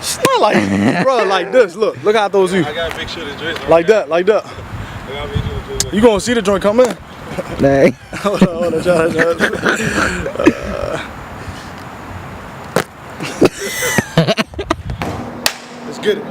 Not like, bro, like this. Look how I throws you. I got a big shit of dress. Like that, like that. I got a big shit of dress. You gonna see the joint come in? Nah. Hold on, try. Let's get it.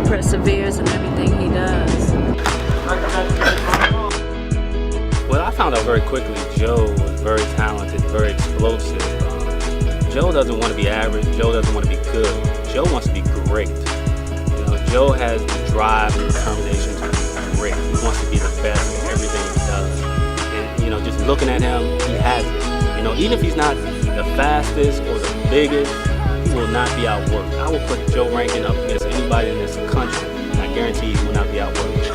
Perseveres in everything he does. Well, I found out very quickly Joe was very talented, very explosive. Joe doesn't want to be average. Joe doesn't want to be good. Joe wants to be great. You know, Joe has the drive and determination to be great. He wants to be the best in everything he does. And you know, just looking at him, he has it. You know, even if he's not the fastest or the biggest, he will not be outworked. I will put Joe Rankin up against anybody in this country, and I guarantee he will not be outworked.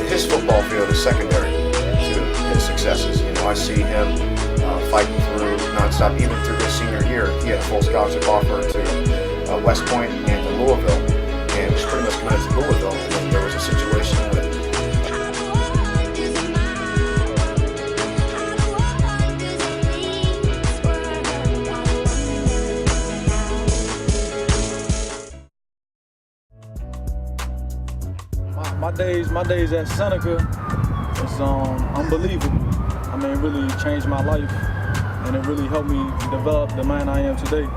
His football field is secondary to his successes. You know, I see him fighting through nonstop. Even through his senior year, he had a full scholarship offer to West Point and to Louisville, and was pretty much committed to Louisville. And then there was a situation with my days at Seneca was unbelievable. I mean, it really changed my life, and it really helped me develop the man I am today.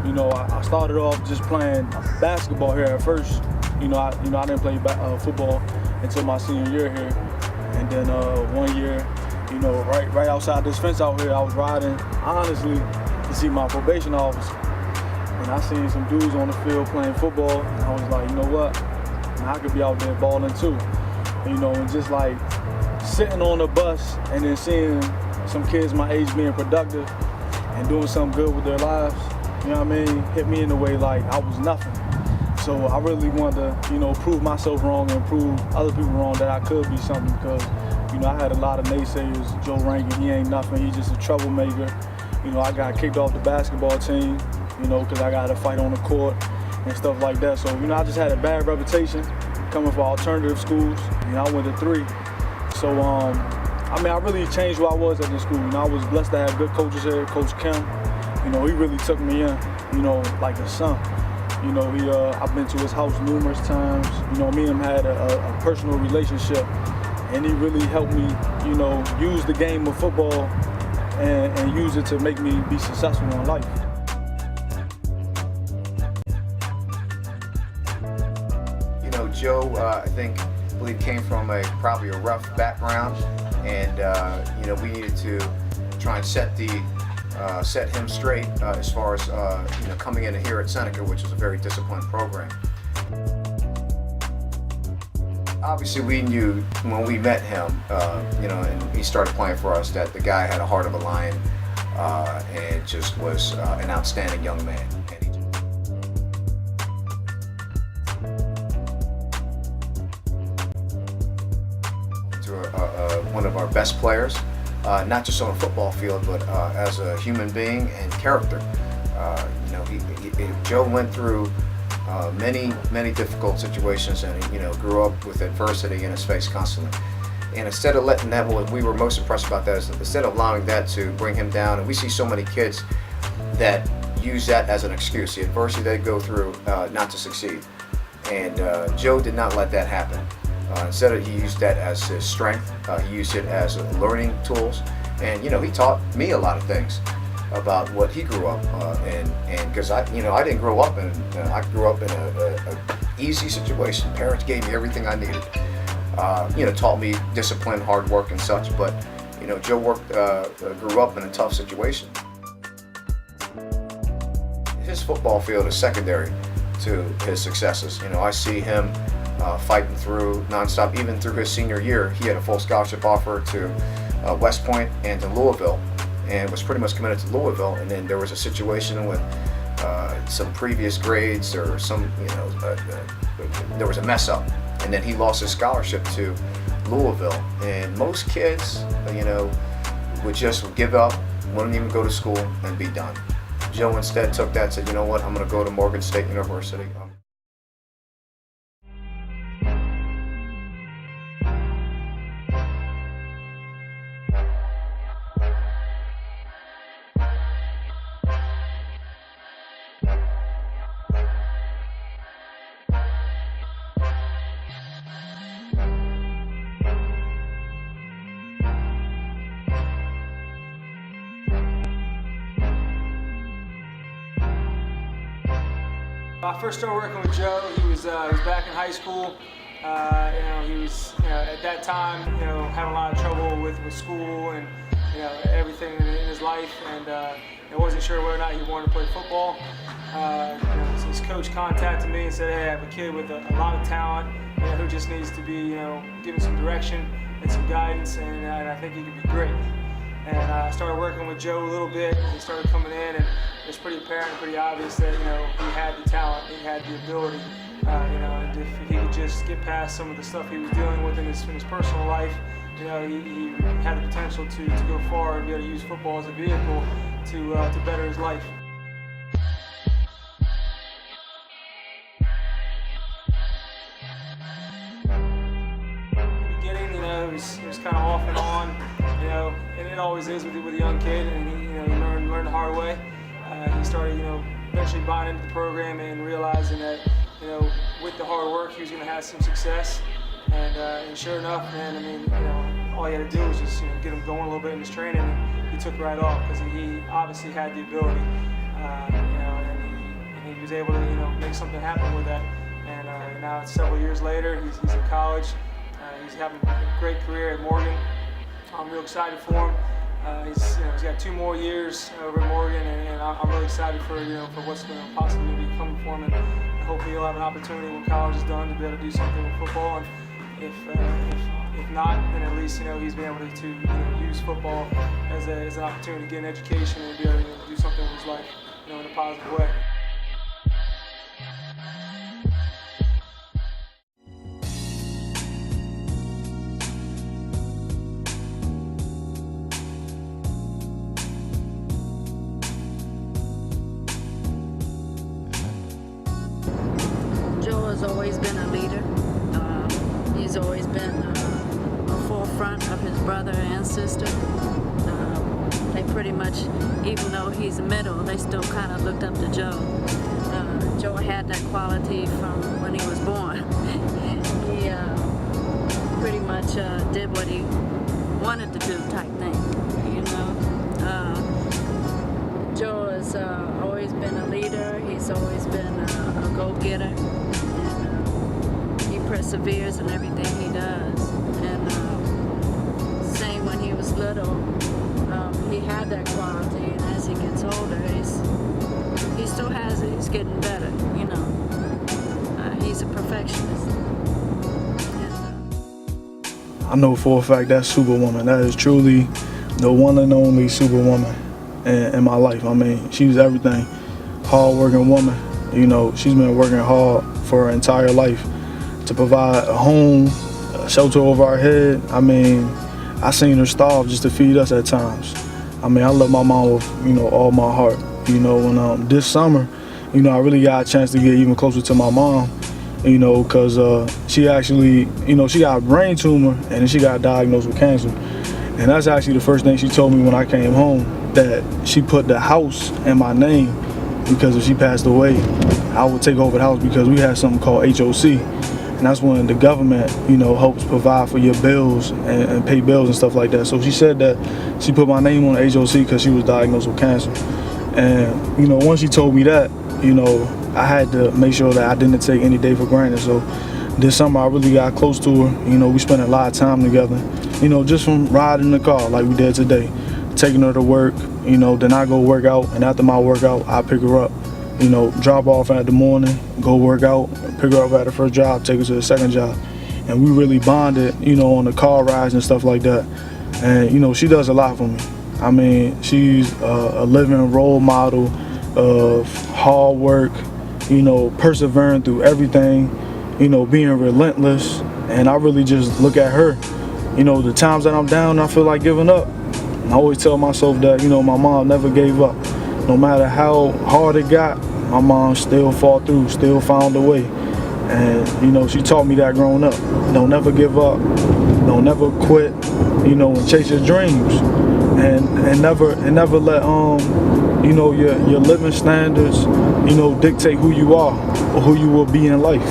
You know, I started off just playing basketball here at first. I didn't play football until my senior year here, and then one year, you know, right outside this fence out here, I was riding honestly to see my probation officer, and I seen some dudes on the field playing football, and I was like, you know what? I could be out there balling too, you know, and just like sitting on the bus and then seeing some kids my age being productive and doing something good with their lives, you know what I mean, hit me in a way like I was nothing. So I really wanted to, you know, prove myself wrong and prove other people wrong that I could be something, because, you know, I had a lot of naysayers. Joe Rankin, he ain't nothing, he just a troublemaker. You know, I got kicked off the basketball team, you know, because I got to fight on the court and stuff like that. So, you know, I just had a bad reputation coming from alternative schools. You know, I went to 3. So, I mean, I really changed who I was at the school. You know, I was blessed to have good coaches here. Coach Kim, you know, he really took me in, you know, like a son. You know, I've been to his house numerous times. You know, me and him had a personal relationship, and he really helped me, you know, use the game of football and use it to make me be successful in life. Joe, I believe came from probably a rough background, and you know, we needed to try and set him straight as far as you know, coming in here at Seneca, which is a very disciplined program. Obviously, we knew when we met him, you know, and he started playing for us, that the guy had a heart of a lion and just was an outstanding young man. One of our best players, not just on a football field, but as a human being and character. You know, Joe went through many difficult situations, and you know, grew up with adversity in his face constantly. And instead of letting that, what we were most impressed about that is that instead of allowing that to bring him down, and we see so many kids that use that as an excuse, the adversity they go through not to succeed. And Joe did not let that happen. Instead, he used that as his strength. He used it as learning tools, and you know, he taught me a lot of things about what he grew up in. And because I didn't grow up in, I grew up in a easy situation. Parents gave me everything I needed. You know, taught me discipline, hard work, and such. But you know, Joe grew up in a tough situation. His football field is secondary to his successes. You know, I see him fighting through nonstop. Even through his senior year, he had a full scholarship offer to West Point and to Louisville, and was pretty much committed to Louisville. And then there was a situation with some previous grades, or some, you know, there was a mess up, and then he lost his scholarship to Louisville, and most kids, you know, would just give up, wouldn't even go to school, and be done. Joe instead took that and said, you know what, I'm going to go to Morgan State University. I first started working with Joe. He was back in high school. He was at that time having a lot of trouble with school and everything in his life, and I wasn't sure whether or not he wanted to play football. His coach contacted me and said, "Hey, I have a kid with a lot of talent, who just needs to be given some direction and some guidance, and I think he could be great." And I started working with Joe a little bit. He started coming in, and it was pretty apparent, pretty obvious that he had the talent, he had the ability. And if he could just get past some of the stuff he was dealing with in his personal life, he had the potential to go far and be able to use football as a vehicle to better his life. In the beginning, it was kind of off and on, and it always is with a young kid, and he learned the hard way. He started, eventually buying into the program and realizing that, with the hard work, he was going to have some success. And sure enough, man, all he had to do was just, get him going a little bit in his training, and he took right off because he obviously had the ability, and he was able to, make something happen with that. And now it's several years later, he's in college. He's having a great career at Morgan. I'm real excited for him. He's got 2 more years over at Morgan, and I'm really excited for for what's going to possibly be coming for him. And hopefully he'll have an opportunity when college is done to be able to do something with football. And if not, then at least he's been able to use football as an opportunity to get an education and be able to do something with his life in a positive way. Joe has always been a leader. He's always been a forefront of his brother and sister. They pretty much, even though he's a middle, they still kind of looked up to Joe. Joe had that quality from when he was born. He pretty much did what he wanted to do type thing, Joe has always been a leader. He's always been a go-getter. He perseveres in everything he does. And same when he was little, he had that quality, and as he gets older, he still has it. He's getting better, He's a perfectionist. I know for a fact that's Superwoman. That is truly the one and only Superwoman in my life. I mean, she was everything. Hard-working woman. She's been working hard for her entire life to provide a home, a shelter over our head. I mean, I seen her starve just to feed us at times. I mean, I love my mom with, all my heart. And this summer, I really got a chance to get even closer to my mom, because she actually, she got a brain tumor and then she got diagnosed with cancer. And that's actually the first thing she told me when I came home, that she put the house in my name because if she passed away, I would take over the house because we had something called HOC. And that's when the government, helps provide for your bills and pay bills and stuff like that. So she said that she put my name on the HOC because she was diagnosed with cancer. And, once she told me that, I had to make sure that I didn't take any day for granted. So this summer I really got close to her. We spent a lot of time together, just from riding in the car like we did today, taking her to work, then I go work out, and after my workout, I pick her up, drop off at the morning, go work out, pick her up at the first job, take her to the second job. And we really bonded, on the car rides and stuff like that. And, she does a lot for me. I mean, she's a living role model of hard work, persevering through everything, being relentless And I really just look at her, you know, the times that I'm down and I feel like giving up. And I always tell myself that, you know, my mom never gave up. No matter how hard it got, my mom still fought through, still found a way. And, you know, she taught me that growing up. Don't never give up, don't never quit, you know, and chase your dreams. And never let, you know, your living standards, you know, dictate who you are or who you will be in life.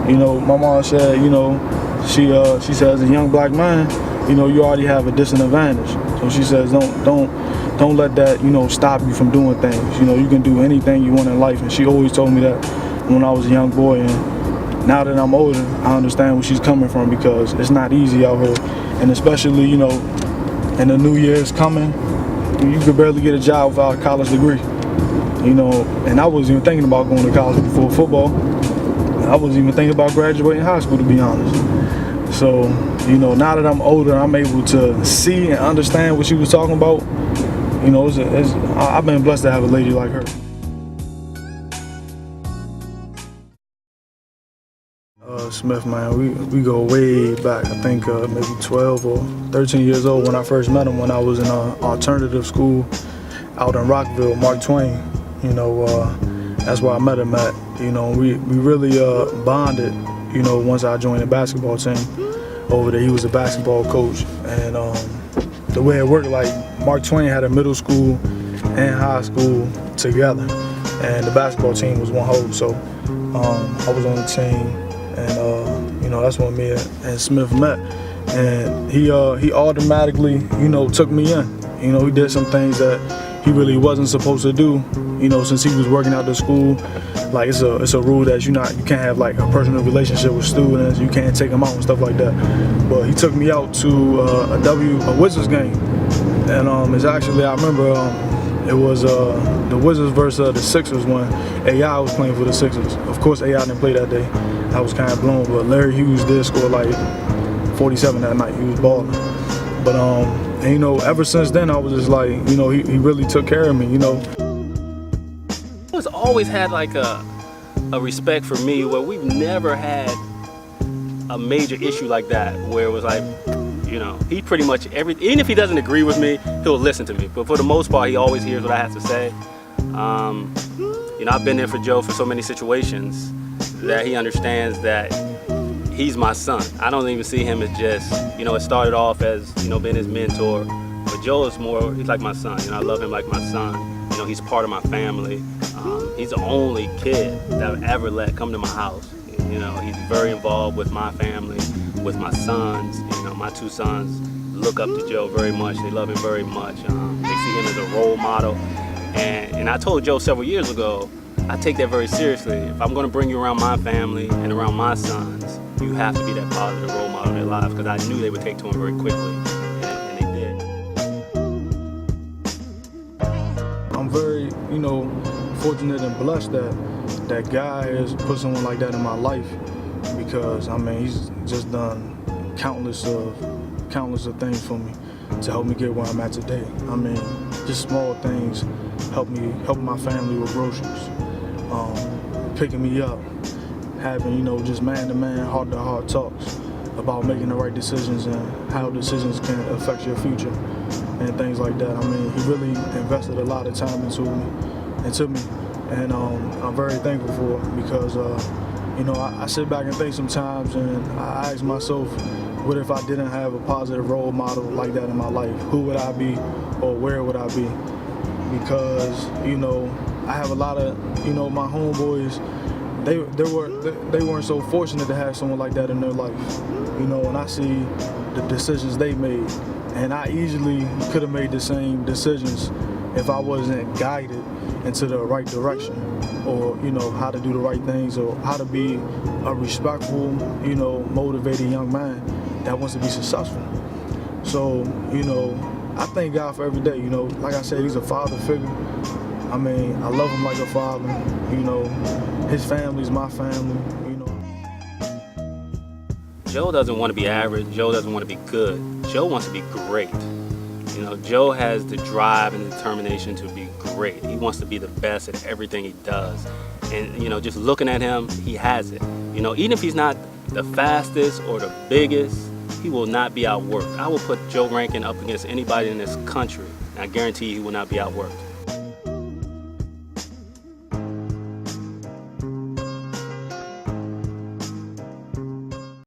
You know, my mom said, you know, she says, as a young black man, you know, you already have a disadvantage. So she says, don't let that, you know, stop you from doing things. You know, you can do anything you want in life. And she always told me that when I was a young boy. And now that I'm older, I understand where she's coming from, because it's not easy out here. And especially, you know, and the new year is coming, you could barely get a job without a college degree. You know, and I wasn't even thinking about going to college before football. I wasn't even thinking about graduating high school, to be honest. So, you know, now that I'm older, I'm able to see and understand what she was talking about. You know, I've been blessed to have a lady like her. Smith, man, we go way back. I think maybe 12 or 13 years old when I first met him, when I was in an alternative school out in Rockville, Mark Twain. You know, that's where I met him at. You know, we really bonded, you know, once I joined the basketball team over there. He was a basketball coach. And the way it worked, like, Mark Twain had a middle school and high school together. And the basketball team was one whole. So I was on the team. And you know, that's when me and Smith met, and he automatically, you know, took me in. You know, he did some things that he really wasn't supposed to do. You know, since he was working out the school, like it's a rule that you can't have like a personal relationship with students. You can't take them out and stuff like that. But he took me out to a Wizards game, and it's actually, I remember it was the Wizards versus the Sixers when AI was playing for the Sixers. Of course, AI didn't play that day. I was kind of blown, but Larry Hughes did score like 47 that night. He was balling. But and, you know, ever since then, I was just like, you know, he really took care of me. You know, He's always had like a respect for me, where we've never had a major issue like that, where it was like, you know, he pretty much even if he doesn't agree with me, he'll listen to me. But for the most part, he always hears what I have to say. You know, I've been there for Joe for so many situations that he understands that he's my son. I don't even see him as just, you know, it started off as, you know, being his mentor. But Joe is more, he's like my son. You know, I love him like my son. You know, he's part of my family. He's the only kid that I've ever let come to my house. You know, he's very involved with my family, with my sons. You know, my two sons look up to Joe very much. They love him very much. They see him as a role model. And I told Joe several years ago, I take that very seriously. If I'm going to bring you around my family and around my sons, you have to be that positive role model in their lives, because I knew they would take to him very quickly, and they did. I'm very, you know, fortunate and blessed that God has put someone like that in my life, because I mean, he's just done countless of things for me to help me get where I'm at today. I mean, just small things help my family with groceries, picking me up, having, you know, just man-to-man, heart-to-heart talks about making the right decisions and how decisions can affect your future and things like that. I mean, he really invested a lot of time into me, and I'm very thankful for it, because you know, I sit back and think sometimes, and I ask myself, what if I didn't have a positive role model like that in my life? Who would I be, or where would I be? Because, you know, I have a lot of, you know, my homeboys, they weren't so fortunate to have someone like that in their life. You know, and I see the decisions they made, and I easily could have made the same decisions if I wasn't guided into the right direction, or, you know, how to do the right things, or how to be a respectful, you know, motivated young man that wants to be successful. So, you know, I thank God for every day. You know, like I said, he's a father figure. I mean, I love him like a father. You know, his family's my family, you know. Joe doesn't want to be average. Joe doesn't want to be good. Joe wants to be great. You know, Joe has the drive and the determination to be great. He wants to be the best at everything he does. And, you know, just looking at him, he has it. You know, even if he's not the fastest or the biggest, he will not be outworked. I will put Joe Rankin up against anybody in this country, and I guarantee he will not be outworked.